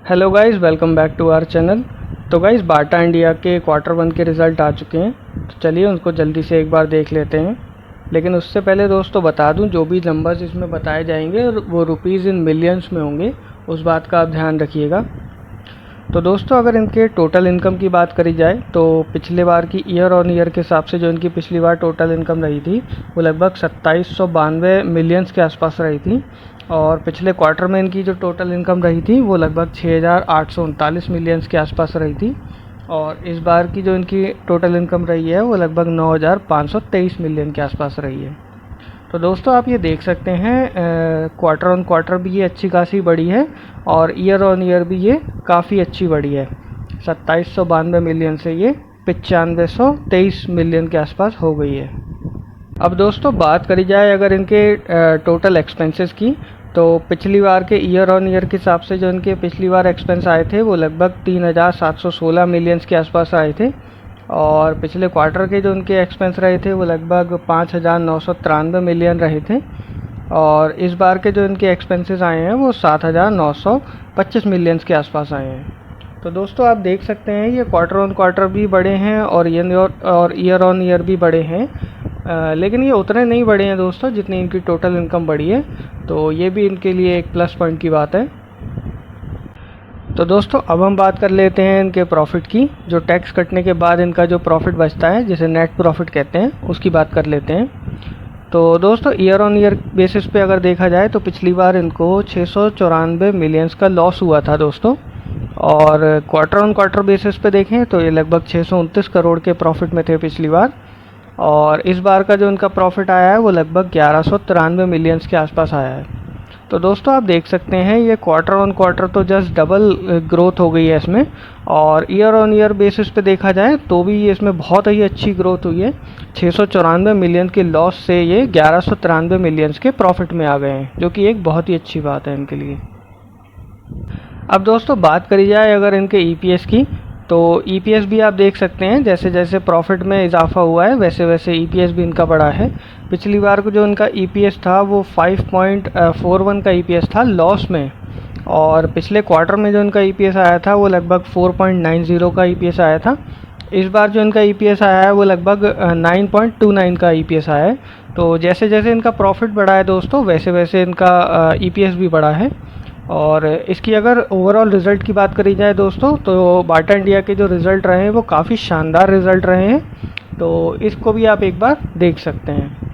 Hello guys, welcome back to our channel. तो guys, Bata India के Q1 के result आ चुके हैं, तो चलिए उनको जल्दी से एक बार देख लेते हैं। लेकिन उससे पहले दोस्तों बता दूं, जो भी नंबर्स इसमें बताए जाएंगे वो रुपीज़ इन मिलियंस में होंगे, उस बात का आप ध्यान रखिएगा। तो दोस्तों, अगर इनके टोटल इनकम की बात करी जाए तो पिछले बार की ईयर ऑन ईयर के हिसाब से जो इनकी पिछली बार टोटल इनकम रही थी वो लगभग 2792 मिलियंस के आसपास रही थी। और पिछले क्वार्टर में इनकी जो टोटल इनकम रही थी वो लगभग 6839 मिलियंस के आसपास रही थी। और इस बार की जो इनकी टोटल इनकम रही है वो लगभग 9523 मिलियन के आसपास रही है। तो दोस्तों, आप ये देख सकते हैं क्वार्टर ऑन क्वार्टर भी ये अच्छी खासी बढ़ी है और ईयर ऑन ईयर भी ये काफ़ी अच्छी बढ़ी है। 2792 मिलियन से ये 9523 मिलियन के आसपास हो गई है। अब दोस्तों, बात करी जाए अगर इनके टोटल एक्सपेंसेस की, तो पिछली बार के ईयर ऑन ईयर के हिसाब से जो इनके पिछली बार एक्सपेंस आए थे वो लगभग 3716 मिलियंस के आसपास आए थे। और पिछले क्वार्टर के जो उनके एक्सपेंस रहे थे वो लगभग 5993 मिलियन रहे थे। और इस बार के जो इनके एक्सपेंसेस आए हैं वो 7925 मिलियंस के आसपास आए हैं। तो दोस्तों, आप देख सकते हैं ये क्वार्टर ऑन क्वार्टर भी बढ़े हैं और ईयर ऑन ईयर भी बढ़े हैं। लेकिन ये उतने नहीं बढ़े हैं दोस्तों जितनी इनकी टोटल इनकम बढ़ी है, तो ये भी इनके लिए एक प्लस पॉइंट की बात है। तो दोस्तों, अब हम बात कर लेते हैं इनके प्रॉफिट की। जो टैक्स कटने के बाद इनका जो प्रॉफिट बचता है, जिसे नेट प्रॉफिट कहते हैं, उसकी बात कर लेते हैं। तो दोस्तों, ईयर ऑन ईयर बेसिस पे अगर देखा जाए तो पिछली बार इनको 694 मिलियंस का लॉस हुआ था दोस्तों। और क्वार्टर ऑन क्वार्टर बेसिस पे देखें तो ये लगभग 629 करोड़ के प्रॉफिट में थे पिछली बार। और इस बार का जो इनका प्रॉफिट आया है वो लगभग 1193 मिलियंस के आसपास आया है। तो दोस्तों, आप देख सकते हैं ये क्वार्टर ऑन क्वार्टर तो जस्ट डबल ग्रोथ हो गई है इसमें। और ईयर ऑन ईयर बेसिस पे देखा जाए तो भी ये इसमें बहुत ही अच्छी ग्रोथ हुई है। 694 मिलियन के लॉस से ये 1193 मिलियंस के प्रॉफिट में आ गए हैं, जो कि एक बहुत ही अच्छी बात है इनके लिए। अब दोस्तों, बात करी जाए अगर इनके ईपीएस की, तो ईपीएस भी आप देख सकते हैं जैसे जैसे प्रॉफिट में इजाफा हुआ है वैसे वैसे ईपीएस भी इनका बढ़ा है। पिछली बार को जो इनका ईपीएस था वो 5.41 का ईपीएस था लॉस में। और पिछले क्वार्टर में जो इनका ईपीएस आया था वो लगभग 4.90 का ईपीएस आया था। इस बार जो इनका ईपीएस आया है वो लगभग 9.29 का ईपीएस आया है। तो जैसे जैसे इनका प्रॉफिट बढ़ा है दोस्तों, वैसे वैसे इनका ईपीएस भी बढ़ा है। और इसकी अगर ओवरऑल रिज़ल्ट की बात करी जाए दोस्तों, तो बाटा इंडिया के जो रिज़ल्ट रहे हैं वो काफ़ी शानदार रिज़ल्ट रहे हैं। तो इसको भी आप एक बार देख सकते हैं।